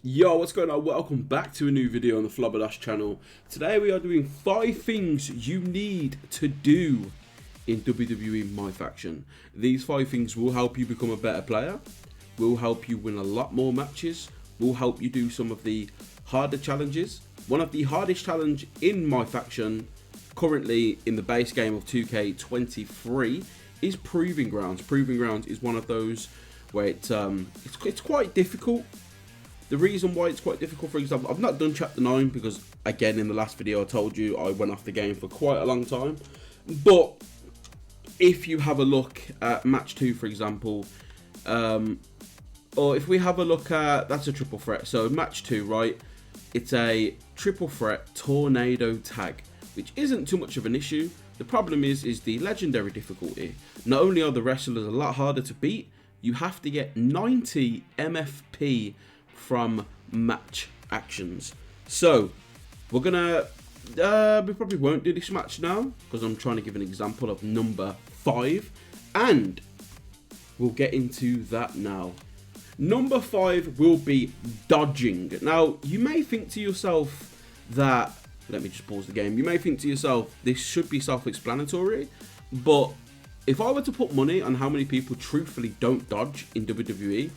Yo, what's going on? Welcome back to a new video on the Flabberdash channel. Today we are doing 5 things you need to do in WWE MyFaction. These 5 things will help you become a better player, will help you win a lot more matches, will help you do some of the harder challenges. One of the hardest challenge in MyFaction currently in the base game of 2K23 is Proving Grounds. Proving Grounds is one of those where it's quite difficult. The reason why it's quite difficult, for example, I've not done Chapter 9 because, again, in the last video I told you I went off the game for quite a long time. But if you have a look at Match 2, for example, or if we have a look at, that's a triple threat. So Match 2, right, it's a triple threat tornado tag, which isn't too much of an issue. The problem is the legendary difficulty. Not only are the wrestlers a lot harder to beat, you have to get 90 MFP from match actions. So we're gonna we probably won't do this match now because I'm trying to give an example of number 5, and we'll get into that now. Number 5 will be dodging. Now you may think to yourself that, let me just pause the game, you may think to yourself this should be self-explanatory, but if I were to put money on how many people truthfully don't dodge in WWE,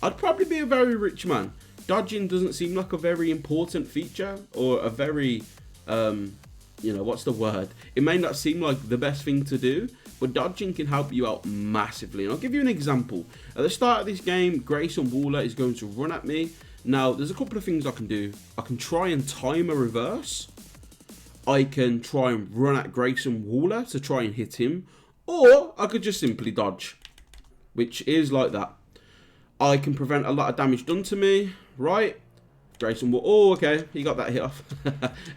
I'd probably be a very rich man. Dodging doesn't seem like a very important feature, or a very, you know, what's the word? It may not seem like the best thing to do, but dodging can help you out massively. And I'll give you an example. At the start of this game, Grayson Waller is going to run at me. Now, there's a couple of things I can do. I can try and time a reverse. I can try and run at Grayson Waller to try and hit him. Or I could just simply dodge, which is like that. I can prevent a lot of damage done to me, right? Grayson will, oh, okay, he got that hit off.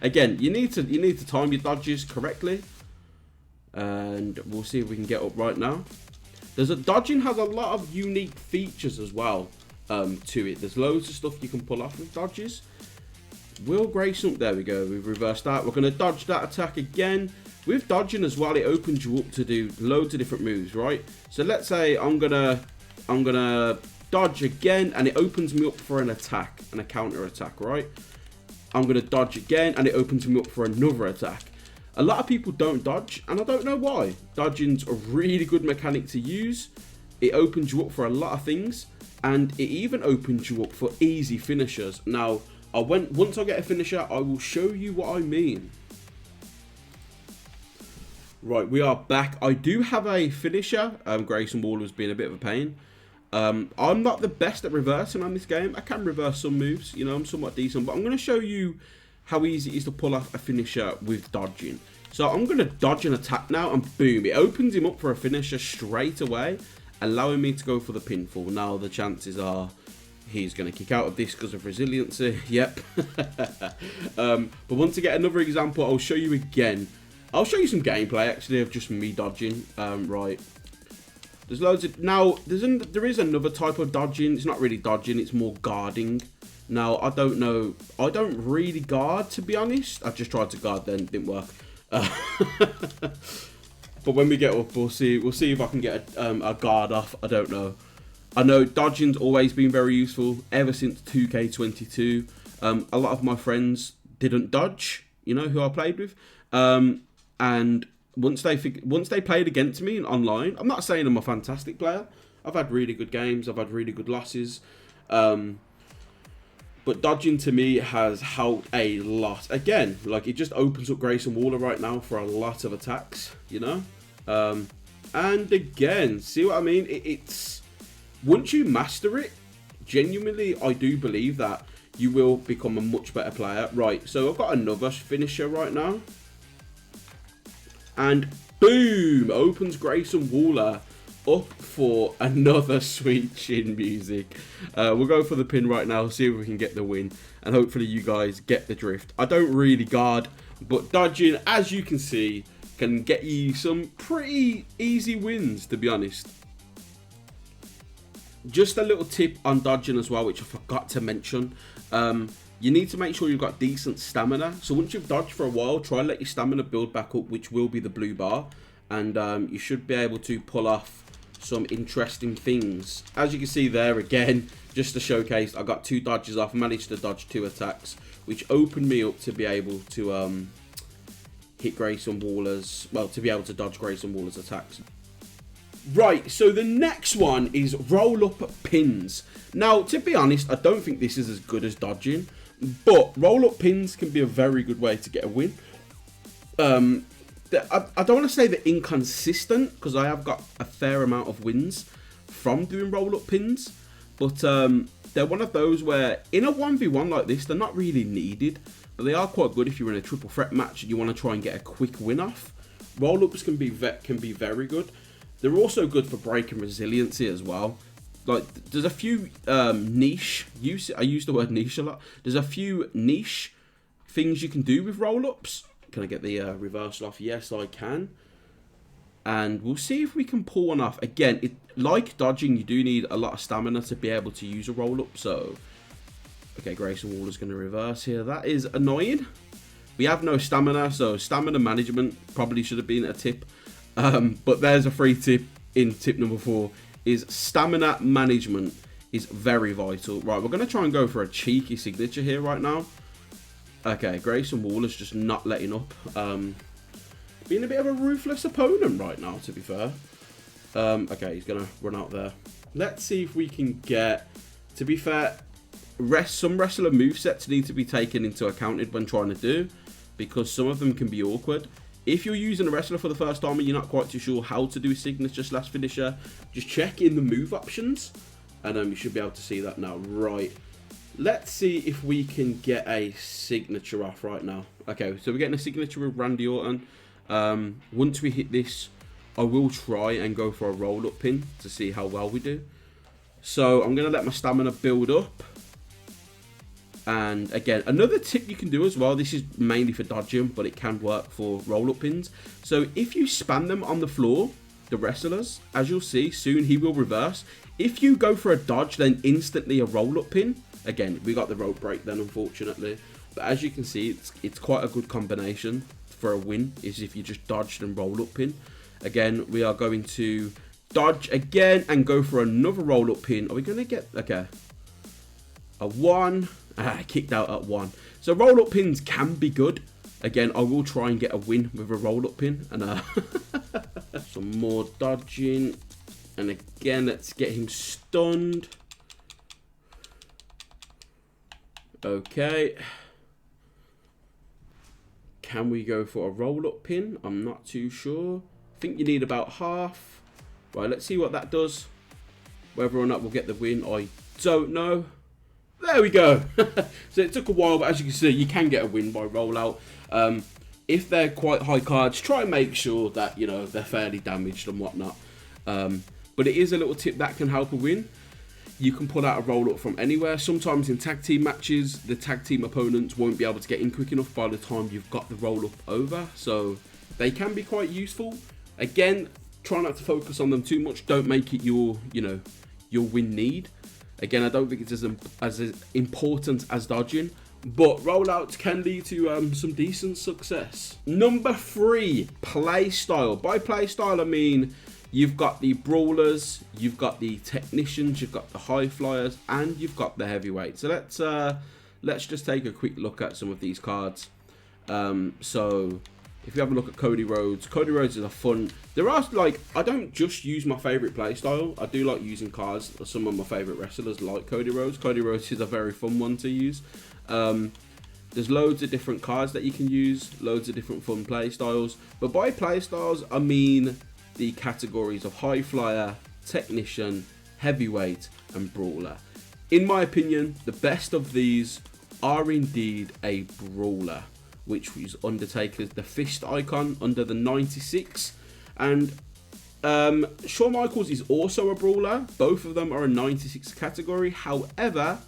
Again, you need to time your dodges correctly, and we'll see if we can get up right now. Dodging has a lot of unique features as well to it. There's loads of stuff you can pull off with dodges. Will Grayson, there we go, we've reversed that. We're going to dodge that attack again. With dodging as well, it opens you up to do loads of different moves, right? So let's say I'm gonna dodge again, and it opens me up for an attack and a counter attack, right? I'm gonna dodge again, and it opens me up for another attack. A lot of people don't dodge, and I don't know why. Dodging's a really good mechanic to use. It opens you up for a lot of things, and it even opens you up for easy finishers. Now, once I get a finisher, I will show you what I mean. Right, we are back. I do have a finisher. Grayson Waller's been a bit of a pain. I'm not the best at reversing on this game. I can reverse some moves, you know, I'm somewhat decent, but I'm going to show you how easy it is to pull off a finisher with dodging. So I'm going to dodge an attack now, and boom, it opens him up for a finisher straight away, allowing me to go for the pinfall. Now the chances are he's going to kick out of this because of resiliency. Yep. But once I get another example, I'll show you again. I'll show you some gameplay actually of just me dodging. Right. There's loads of, now there is another type of dodging. It's not really dodging, it's more guarding. Now I don't know, I don't really guard, to be honest. I just tried to guard then, didn't work. But when we get up, we'll see if I can get a guard off. I don't know. I know dodging's always been very useful ever since 2K22. A lot of my friends didn't dodge, you know, who I played with. And once they played against me online, I'm not saying I'm a fantastic player. I've had really good games. I've had really good losses. But dodging to me has helped a lot. Again, like, it just opens up Grayson Waller right now for a lot of attacks, you know. And again, see what I mean? It's once you master it, genuinely, I do believe that you will become a much better player. Right, so I've got another finisher right now. And boom, opens Grayson Waller up for another sweet chin music. We'll go for the pin right now, see if we can get the win, and hopefully you guys get the drift. I don't really guard, but dodging, as you can see, can get you some pretty easy wins, to be honest. Just a little tip on dodging as well, which I forgot to mention. You need to make sure you've got decent stamina. So once you've dodged for a while, try and let your stamina build back up, which will be the blue bar. And you should be able to pull off some interesting things. As you can see there, again, just to showcase, I got 2 dodges off, managed to dodge 2 attacks, which opened me up to be able to hit Grayson Waller's, well, to be able to dodge Grayson Waller's attacks. Right, so the next one is roll-up pins. Now, to be honest, I don't think this is as good as dodging, but roll-up pins can be a very good way to get a win. I don't want to say they're inconsistent, because I have got a fair amount of wins from doing roll-up pins, but they're one of those where in a 1v1 like this, they're not really needed, but they are quite good if you're in a triple threat match and you want to try and get a quick win off. Roll-ups can be very good. They're also good for breaking resiliency as well. Like, there's a few niche use. I use the word niche a lot. There's a few niche things you can do with roll-ups. Can I get the reversal off? Yes, I can. And we'll see if we can pull one off. Again, like dodging, you do need a lot of stamina to be able to use a roll-up. So, okay, Grayson Waller's going to reverse here. That is annoying. We have no stamina, so stamina management probably should have been a tip. But there's a free tip in tip number 4, is stamina management is very vital. Right, we're going to try and go for a cheeky signature here right now. Okay, Grayson Waller's just not letting up. Being a bit of a ruthless opponent right now, to be fair. Okay, he's going to run out there. Let's see if we can get, to be fair, some wrestler movesets need to be taken into account when trying to do, because some of them can be awkward. If you're using a wrestler for the first time and you're not quite too sure how to do a signature / finisher, just check in the move options, and you should be able to see that now. Right, let's see if we can get a signature off right now. Okay, so we're getting a signature with Randy Orton. Once we hit this, I will try and go for a roll-up pin to see how well we do. So I'm going to let my stamina build up. And again, another tip you can do as well, this is mainly for dodging, but it can work for roll-up pins. So if you spam them on the floor, the wrestlers, as you'll see, soon he will reverse. If you go for a dodge, then instantly a roll-up pin. Again, we got the rope break then, unfortunately. But as you can see, it's quite a good combination for a win, is if you just dodged and roll-up pin. Again, we are going to dodge again and go for another roll-up pin. Are we going to get, okay, a 1? Kicked out at 1. So roll-up pins can be good. Again, I will try and get a win with a roll-up pin. And some more dodging. And again, let's get him stunned. Okay. Can we go for a roll-up pin? I'm not too sure. I think you need about half. Right, let's see what that does. Whether or not we'll get the win, I don't know. There we go. So it took a while, but as you can see, you can get a win by rollout. If they're quite high cards, try and make sure that, you know, they're fairly damaged and whatnot. But it is a little tip that can help a win. You can pull out a roll-up from anywhere. Sometimes in tag team matches, the tag team opponents won't be able to get in quick enough by the time you've got the roll-up over. So they can be quite useful. Again, try not to focus on them too much. Don't make it your, you know, your win need. Again, I don't think it's as important as dodging, but rollouts can lead to some decent success. Number 3, play style. By play style, I mean you've got the brawlers, you've got the technicians, you've got the high flyers, and you've got the heavyweights. So let's just take a quick look at some of these cards. So if you have a look at Cody Rhodes is a fun. There are, like, I don't just use my favorite play style. I do like using cards. Some of my favorite wrestlers like Cody Rhodes. Cody Rhodes is a very fun one to use. There's loads of different cards that you can use, loads of different fun play styles. But by play styles, I mean the categories of high flyer, technician, heavyweight, and brawler. In my opinion, the best of these are indeed a brawler, which is Undertaker's the fist icon under the 96. And Shawn Michaels is also a brawler. Both of them are a 96 category. However,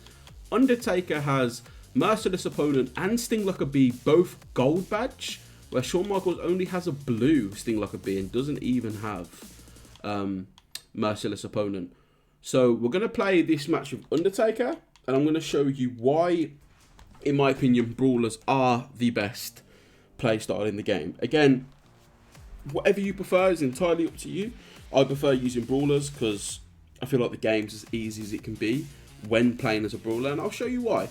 Undertaker has Merciless Opponent and Sting Like a Bee, both gold badge, where Shawn Michaels only has a blue Sting Like a Bee and doesn't even have Merciless Opponent. So we're going to play this match with Undertaker, and I'm going to show you why, in my opinion, brawlers are the best playstyle in the game. Again, whatever you prefer is entirely up to you. I prefer using brawlers because I feel like the game's as easy as it can be when playing as a brawler, and I'll show you why.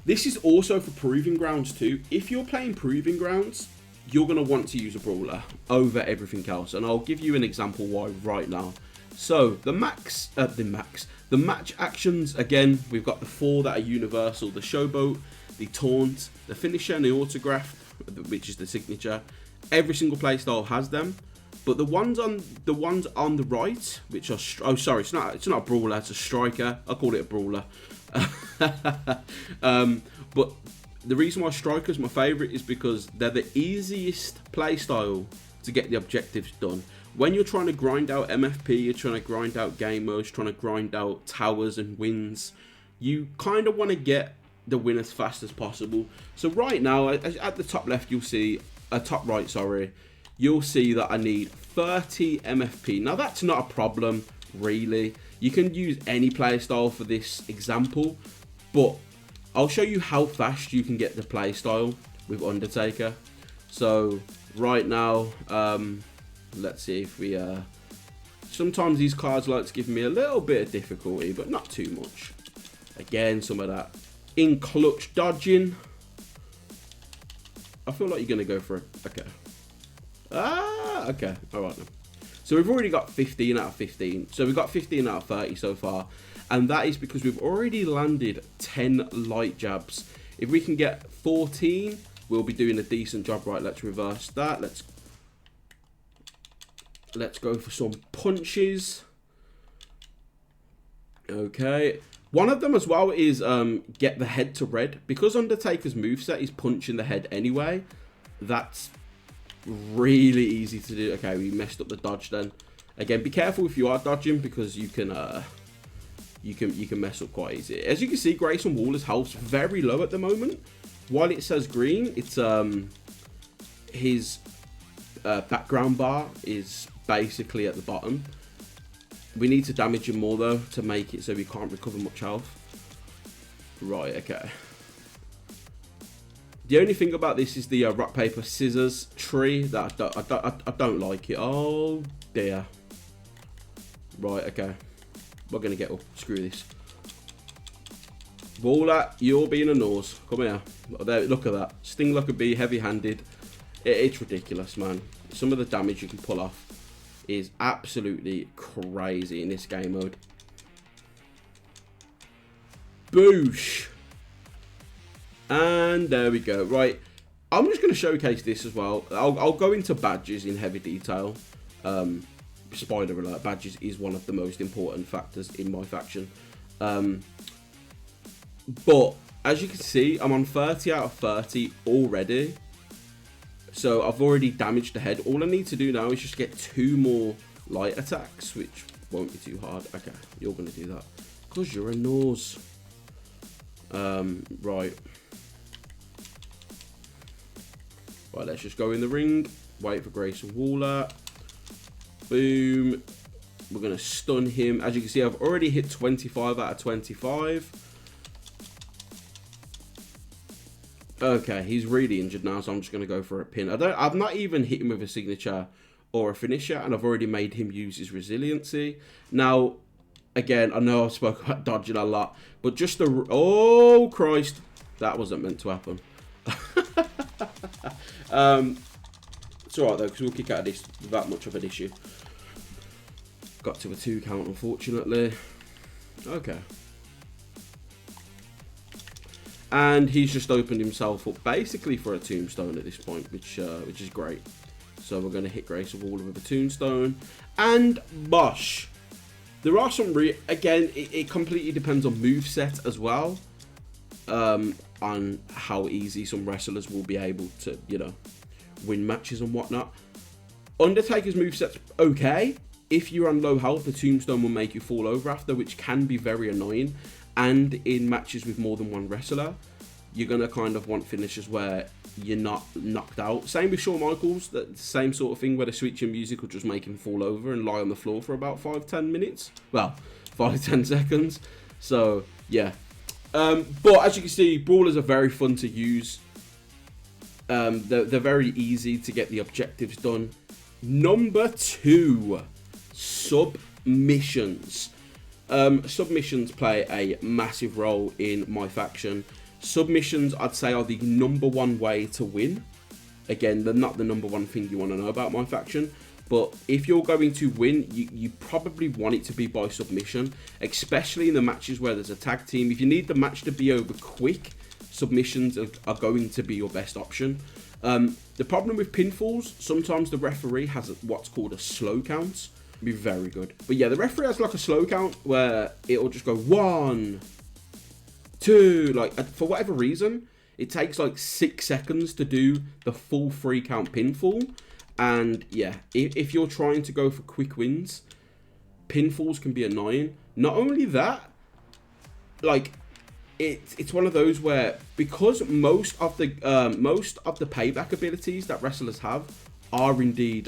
This is also for Proving Grounds too. If you're playing Proving Grounds, you're going to want to use a brawler over everything else, and I'll give you an example why right now. So the match actions, again, we've got the 4 that are universal: the showboat, the taunt, the finisher, and the autograph, which is the signature. Every single playstyle has them, but the ones on the right, which are it's not a brawler, it's a striker. I call it a brawler. But the reason why striker is my favorite is because they're the easiest playstyle to get the objectives done. When you're trying to grind out MFP, you're trying to grind out game modes, trying to grind out towers and wins, you kind of want to get the win as fast as possible. So right now, at the top left, you'll see, top right, sorry, you'll see that I need 30 MFP. Now that's not a problem, really. You can use any playstyle for this example, but I'll show you how fast you can get the playstyle with Undertaker. So right now, let's see if we, sometimes these cards like to give me a little bit of difficulty, but not too much. Again, some of that in clutch dodging. I feel like you're going to go for it. Okay. Okay. All right then. So we've already got 15 out of 15. So we've got 15 out of 30 so far. And that is because we've already landed 10 light jabs. If we can get 14, we'll be doing a decent job. Right, let's reverse that. Let's go for some punches. Okay. One of them as well is get the head to red. Because Undertaker's moveset is punch in the head anyway, that's really easy to do. Okay, we messed up the dodge then. Again, be careful if you are dodging, because you can mess up quite easy. As you can see, Grayson Waller's health's very low at the moment. While it says green, it's his background bar is basically at the bottom. We need to damage him more though to make it so we can't recover much health. Right, okay. The only thing about this is the rock, paper, scissors tree that I don't like it. Oh dear. Right, okay. We're gonna get up. Screw this. Waller, you're being a nose. Come here. There, look at that. Sting like a bee, heavy-handed. It's ridiculous, man. Some of the damage you can pull off is absolutely crazy in this game mode. Boosh. And there we go. Right, I'm just going to showcase this as well. I'll go into badges in heavy detail. Spoiler alert, badges is one of the most important factors in MyFaction. But as you can see, I'm on 30 out of 30 already. So I've already damaged the head. All I need to do now is just get 2 more light attacks, which won't be too hard. Okay, you're going to do that because you're a nose. Right, let's just go in the ring. Wait for Grayson Waller. Boom. We're going to stun him. As you can see, I've already hit 25 out of 25. Okay, he's really injured now, so I'm just going to go for a pin. I've not even hit him with a signature or a finisher, and I've already made him use his resiliency. Now, again, I know I've spoken about dodging a lot, but just the... Oh, Christ. That wasn't meant to happen. It's alright, though, because we'll kick out of this without much of an issue. Got to a 2 count, unfortunately. Okay. And he's just opened himself up basically for a tombstone at this point, which is great. So we're going to hit Grayson Waller with a tombstone. And Bosh. There are some... Again, it completely depends on moveset as well. On how easy some wrestlers will be able to, you know, win matches and whatnot. Undertaker's moveset's okay. If you're on low health, the tombstone will make you fall over after, which can be very annoying. And in matches with more than one wrestler, you're going to kind of want finishes where you're not knocked out. Same with Shawn Michaels, the same sort of thing where the switching music will just make him fall over and lie on the floor for about 5-10 minutes. Well, 5-10 seconds. So, yeah. But as you can see, brawlers are very fun to use. They're very easy to get the objectives done. Number 2. submissions. Submissions play a massive role in MyFaction. Submissions, I'd say, are the #1 way to win. Again, they're not the #1 thing you want to know about MyFaction, but if you're going to win, you probably want it to be by submission, especially in the matches where there's a tag team. If you need the match to be over quick, submissions are going to be your best option. The problem with pinfalls, sometimes the referee has what's called a slow count. Be very good. But yeah, the referee has like a slow count where it'll just go 1, 2, like for whatever reason, it takes like 6 seconds to do the full 3 count pinfall. And yeah, if you're trying to go for quick wins, pinfalls can be annoying. Not only that, like it's one of those where, because most of the payback abilities that wrestlers have are indeed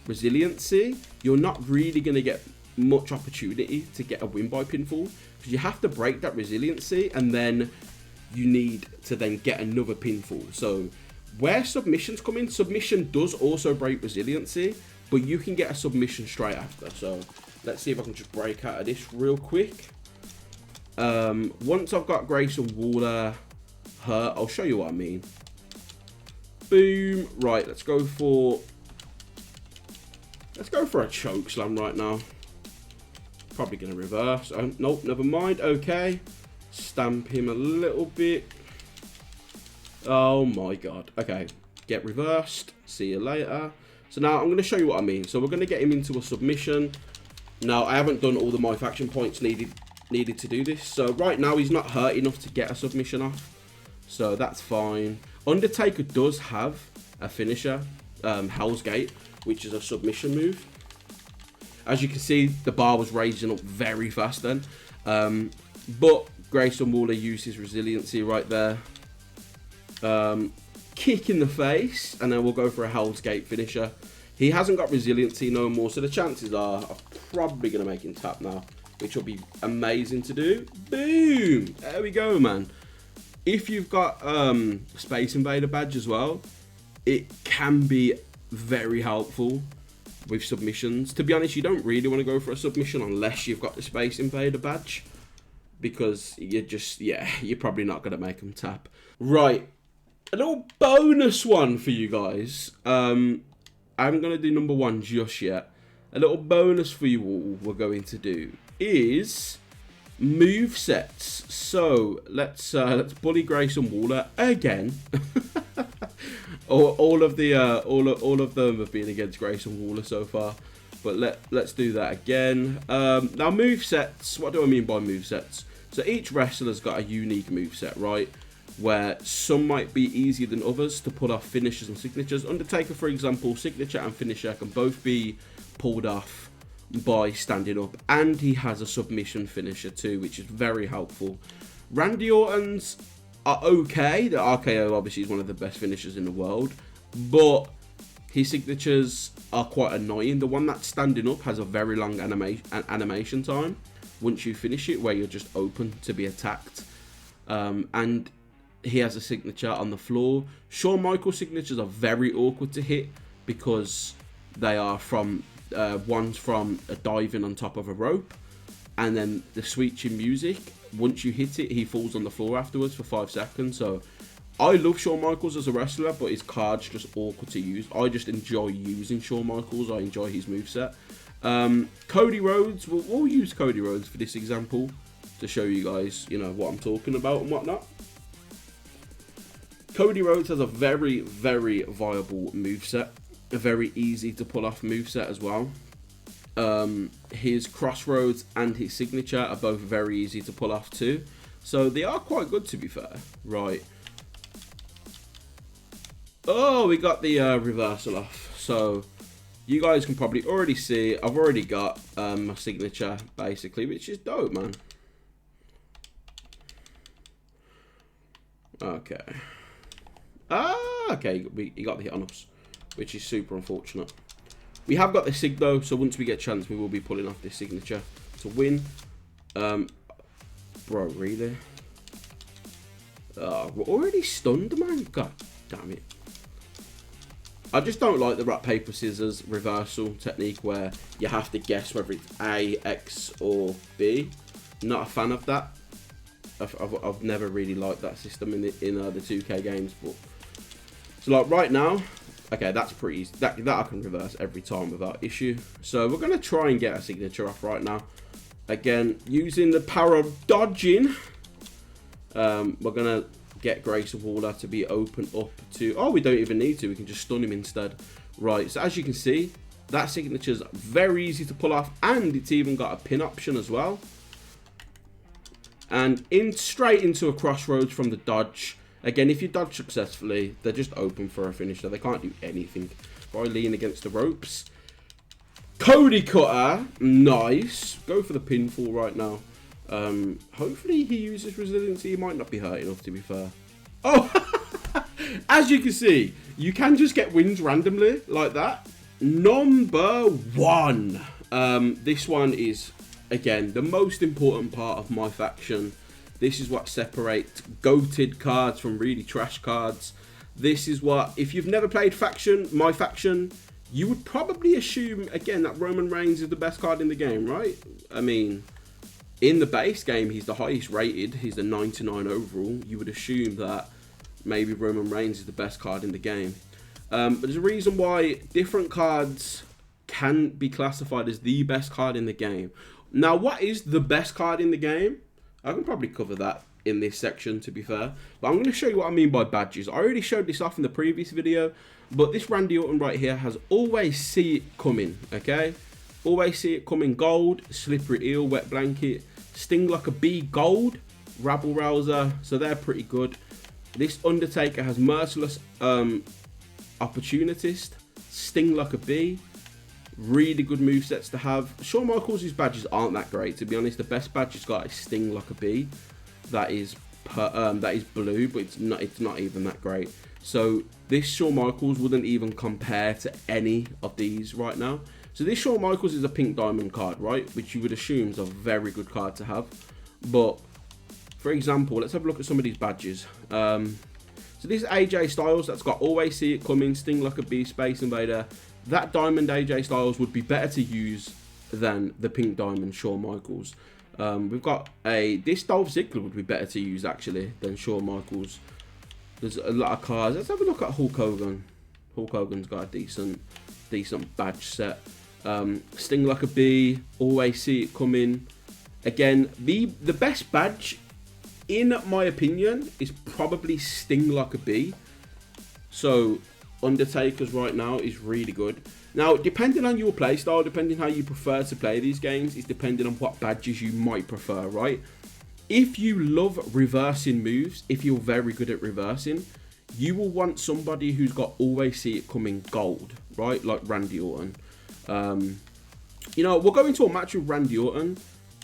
resiliency, you're not really going to get much opportunity to get a win by pinfall, because you have to break that resiliency and then you need to then get another pinfall. So where submissions come in, submission does also break resiliency, but you can get a submission straight after. So let's see if I can just break out of this real quick. Once I've got Grayson Waller hurt, I'll show you what I mean. Boom. Right, let's go for a choke slam right now. Probably going to reverse. Oh, nope, never mind. Okay. Stamp him a little bit. Oh my god. Okay. Get reversed. See you later. So now I'm going to show you what I mean. So we're going to get him into a submission. Now, I haven't done all the MyFaction points needed to do this. So right now, he's not hurt enough to get a submission off. So that's fine. Undertaker does have a finisher, Hell's Gate, which is a submission move. As you can see, the bar was raising up very fast then. But Grayson Waller used his resiliency right there. Kick in the face, and then we'll go for a Hell's Gate finisher. He hasn't got resiliency no more, so the chances are I'm probably going to make him tap now, which will be amazing to do. Boom! There we go, man. If you've got Space Invader badge as well, it can be very helpful with submissions. To be honest, you don't really want to go for a submission unless you've got the Space Invader badge, because you're probably not going to make them tap. Right, a little bonus one for you guys. I'm going to do #1 just yet. A little bonus for you all we're going to do is move sets. So let's bully Grayson Waller again. all of them have been against Grayson Waller so far, but let's do that again. Now move sets. What do I mean by move sets? So each wrestler's got a unique move set, right? Where some might be easier than others to pull off finishes and signatures. Undertaker, for example, signature and finisher can both be pulled off by standing up, and he has a submission finisher too, which is very helpful. Randy Orton's are okay. The RKO obviously is one of the best finishers in the world, but his signatures are quite annoying. The one that's standing up has a very long animation time once you finish it, where you're just open to be attacked. And he has a signature on the floor. Shawn Michaels' signatures are very awkward to hit because they are from one's from a diving on top of a rope, and then the switching music, once you hit it, he falls on the floor afterwards for 5 seconds. So I love Shawn Michaels as a wrestler, but his card's just awkward to use. I just enjoy using Shawn Michaels. I enjoy his moveset. Cody Rhodes, we'll use Cody Rhodes for this example to show you guys, what I'm talking about and whatnot. Cody Rhodes has a very, very viable moveset. A very easy to pull off moveset as well. His crossroads and his signature are both very easy to pull off too. So they are quite good, to be fair. Right. Oh, we got the reversal off. So you guys can probably already see I've already got my signature basically, which is dope, man. Okay. Okay, he got the hit on us, which is super unfortunate. We have got the sig though, so once we get a chance, we will be pulling off this signature to win. Bro, really? We're already stunned, man. God damn it. I just don't like the rock, paper, scissors reversal technique where you have to guess whether it's A, X, or B. Not a fan of that. I've never really liked that system in the 2K games. But so like right now, okay, that's pretty easy. That I can reverse every time without issue. So we're gonna try and get a signature off right now. Again, using the power of dodging, we're gonna get Grayson Waller to be open up to... Oh, we don't even need to. We can just stun him instead. Right, so as you can see, that signature's very easy to pull off, and it's even got a pin option as well. And straight into a crossroads from the dodge. Again, if you dodge successfully, they're just open for a finisher. They can't do anything. By lean against the ropes. Cody Cutter, nice. Go for the pinfall right now. Hopefully he uses resiliency. He might not be hurt enough, to be fair. Oh, as you can see, you can just get wins randomly like that. Number 1. This one is, again, the most important part of MyFaction. This is what separates goated cards from really trash cards. This is what, if you've never played MyFaction, you would probably assume, again, that Roman Reigns is the best card in the game, right? I mean, in the base game, he's the highest rated. He's the 99 overall. You would assume that maybe Roman Reigns is the best card in the game. But there's a reason why different cards can be classified as the best card in the game. Now, what is the best card in the game? I can probably cover that in this section, to be fair. But I'm going to show you what I mean by badges. I already showed this off in the previous video. But this Randy Orton right here has always see it coming, okay? Always see it coming. Gold, slippery eel, wet blanket, sting like a bee, gold, rabble rouser. So they're pretty good. This Undertaker has merciless opportunist, sting like a bee. Really good movesets to have. Shawn Michaels' badges aren't that great, to be honest. The best badge he's got is sting like a bee. That is blue, but it's not even that great. So this Shawn Michaels wouldn't even compare to any of these right now. So this Shawn Michaels is a pink diamond card, right? Which you would assume is a very good card to have. But for example, let's have a look at some of these badges. So this AJ Styles, that's got always see it coming, sting like a bee, Space Invader. That diamond AJ Styles would be better to use than the pink diamond Shawn Michaels. We've got this Dolph Ziggler would be better to use actually than Shawn Michaels. There's a lot of cards. Let's have a look at Hulk Hogan. Hulk Hogan's got a decent badge set. Sting like a bee, always see it coming. Again, the best badge, in my opinion, is probably sting like a bee. So Undertaker's right now is really good. Now, depending on your playstyle, depending how you prefer to play these games, is depending on what badges you might prefer, right? If you love reversing moves, if you're very good at reversing, you will want somebody who's got always see it coming gold, right? Like Randy Orton. You know, we'll go into a match with Randy Orton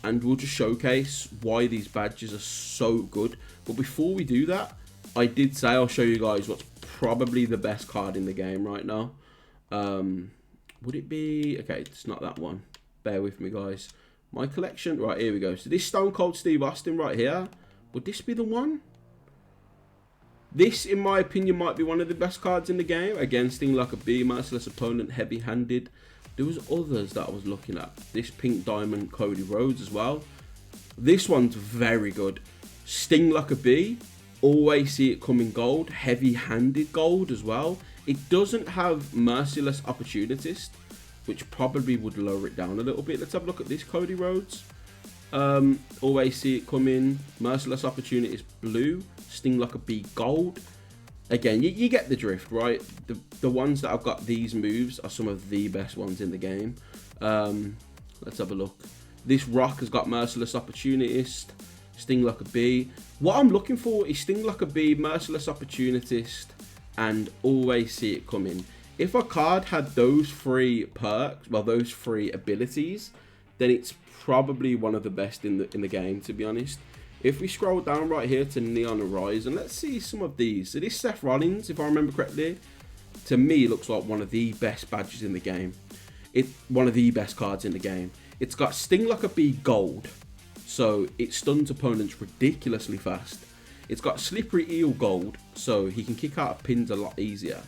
and we'll just showcase why these badges are so good. But before we do that, I did say I'll show you guys what's probably the best card in the game right now. Would it be... Okay, it's not that one. Bear with me, guys. My collection... Right, here we go. So this Stone Cold Steve Austin right here. Would this be the one? This, in my opinion, might be one of the best cards in the game. Again, sting like a bee, merciless opponent, heavy-handed. There was others that I was looking at. This pink diamond Cody Rhodes as well. This one's very good. Sting like a bee. Always see it coming gold. Heavy-handed gold as well. It doesn't have merciless opportunist, which probably would lower it down a little bit. Let's have a look at this Cody Rhodes. Always see it coming. Merciless opportunist blue. Sting like a bee gold. Again, you get the drift, right? The ones that have got these moves are some of the best ones in the game. Let's have a look. This Rock has got merciless opportunist. Sting like a bee. What I'm looking for is sting like a bee, merciless opportunist, and always see it coming. If a card had those three perks, well, those three abilities, then it's probably one of the best in the game, to be honest. If we scroll down right here to Neon Horizon, let's see some of these. So this Seth Rollins, if I remember correctly, to me looks like one of the best badges in the game. It's one of the best cards in the game. It's got Sting Like a Bee Gold, so it stuns opponents ridiculously fast. It's got Slippery Eel Gold, so he can kick out of pins a lot easier.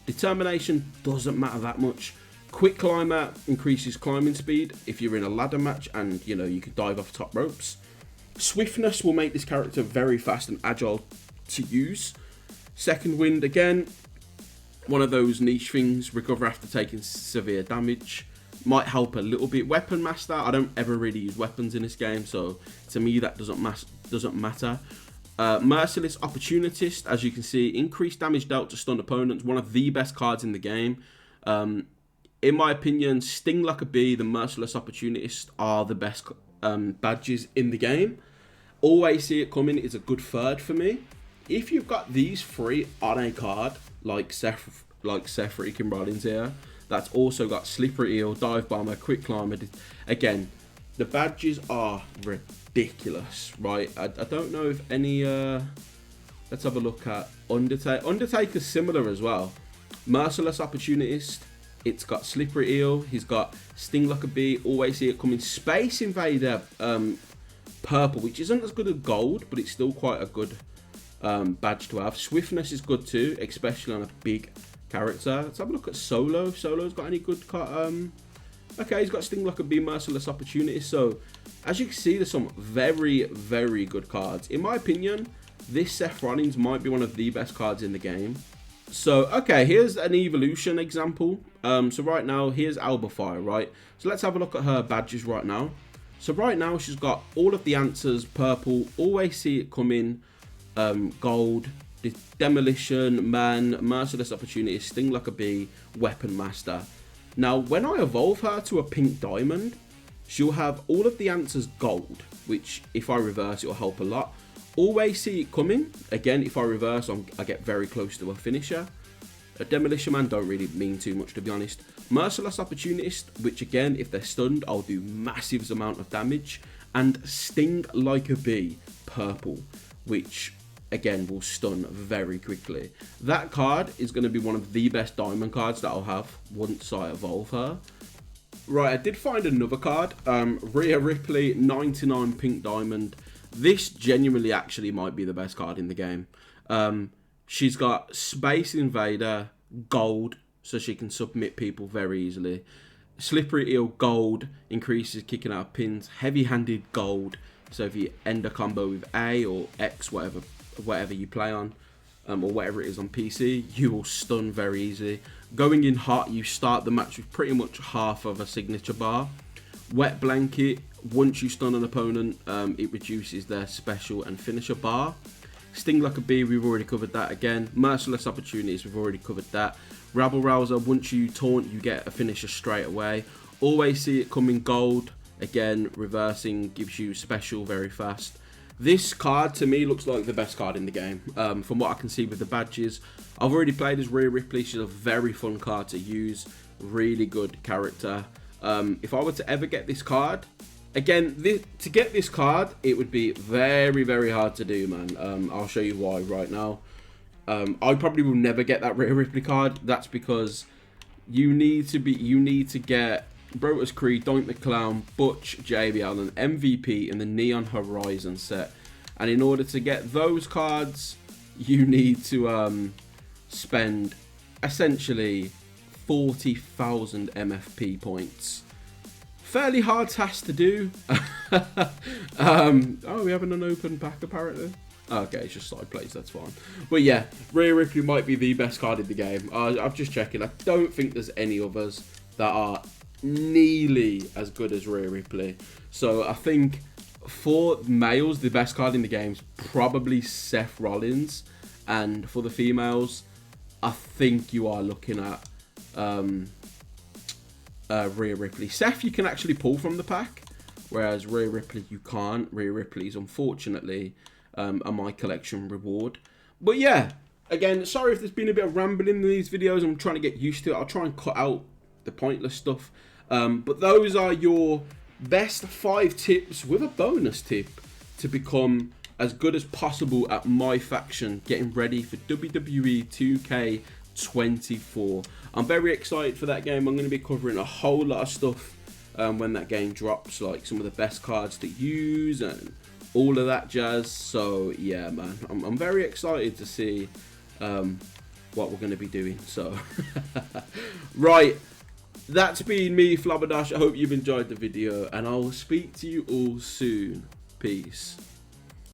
Determination doesn't matter that much. Quick Climber increases climbing speed if you're in a ladder match and you know you can dive off top ropes. Swiftness will make this character very fast and agile to use. Second Wind, again, one of those niche things. Recover after taking severe damage. Might help a little bit. Weapon Master, I don't ever really use weapons in this game, so to me that doesn't matter. Merciless Opportunist, as you can see, increased damage dealt to stunned opponents. One of the best cards in the game. In my opinion, Sting Like a Bee, the Merciless Opportunist are the best badges in the game. Always See It Coming is a good third for me. If you've got these three on a card, like Seth freaking Rollins here, that's also got Slippery Eel, Dive Bomber, Quick Climber. Again, the badges are ridiculous, right? I don't know if any... let's have a look at Undertaker. Undertaker's similar as well. Merciless Opportunist. It's got Slippery Eel. He's got Sting Like a Bee. Always See It Coming. Space Invader purple, which isn't as good as gold, but it's still quite a good badge to have. Swiftness is good too, especially on a big character. Let's have a look at Solo. Solo's got any good okay, he's got Sting Like a Bee, Merciless Opportunity. So as you can see, there's some very, very good cards. In my opinion, this Seth Rollins might be one of the best cards in the game. So, okay, here's an evolution example. So right now, here's Alba Fire, right? So let's have a look at her badges right now. So right now, she's got all of the answers, purple, Always See It Coming, gold, Demolition Man, Merciless Opportunity, Sting Like a Bee, Weapon Master. Now, when I evolve her to a pink diamond, she'll have all of the answers gold, which if I reverse, it'll help a lot. Always See It Coming. Again, if I reverse, I get very close to a finisher. A Demolition Man don't really mean too much, to be honest. Merciless Opportunist, which again, if they're stunned, I'll do massive amount of damage. And Sting Like a Bee, purple, which again will stun very quickly. That card is going to be one of the best diamond cards that I'll have once I evolve her. Right, I did find another card. Rhea Ripley, 99 pink diamond. This genuinely actually might be the best card in the game. She's got Space Invader, gold, so she can submit people very easily. Slippery Eel, gold, increases kicking out pins. Heavy-handed, gold, so if you end a combo with A or X, whatever you play on, or whatever it is on PC, you will stun very easily. Going in hot, you start the match with pretty much half of a signature bar. Wet Blanket, once you stun an opponent, it reduces their special and finisher bar. Sting Like a Bee, we've already covered that again. Merciless Opportunities, we've already covered that. Rabble Rouser, once you taunt, you get a finisher straight away. Always See It Coming, gold. Again, reversing gives you special very fast. This card, to me, looks like the best card in the game. From what I can see with the badges. I've already played as Rhea Ripley. She's a very fun card to use. Really good character. If I were to ever get this card, again, to get this card, it would be very, very hard to do, man. I'll show you why right now. I probably will never get that Rhea Ripley card. That's because you need to get Brodus Creed, Doink the Clown, Butch, JBL, and MVP in the Neon Horizon set. And in order to get those cards, you need to spend essentially 40,000 MFP points. Fairly hard task to do. Oh, we having an open pack apparently. Okay, it's just side plays, that's fine. But yeah, Rhea Ripley might be the best card in the game. I'm just checking. I don't think there's any others that are nearly as good as Rhea Ripley. So I think for males, the best card in the game is probably Seth Rollins. And for the females, I think you are looking at Rhea Ripley. Seth, you can actually pull from the pack, whereas Rhea Ripley, you can't. Rhea Ripley is unfortunately a My Collection reward. But yeah, again, sorry if there's been a bit of rambling in these videos. I'm trying to get used to it. I'll try and cut out the pointless stuff. But those are your best 5 tips with a bonus tip to become as good as possible at MyFaction, getting ready for WWE 2K24. I'm very excited for that game. I'm going to be covering a whole lot of stuff when that game drops, like some of the best cards to use and all of that jazz. So yeah, man, I'm very excited to see what we're going to be doing. So, right, that's been me, Flabberdash. I hope you've enjoyed the video, and I'll speak to you all soon. Peace.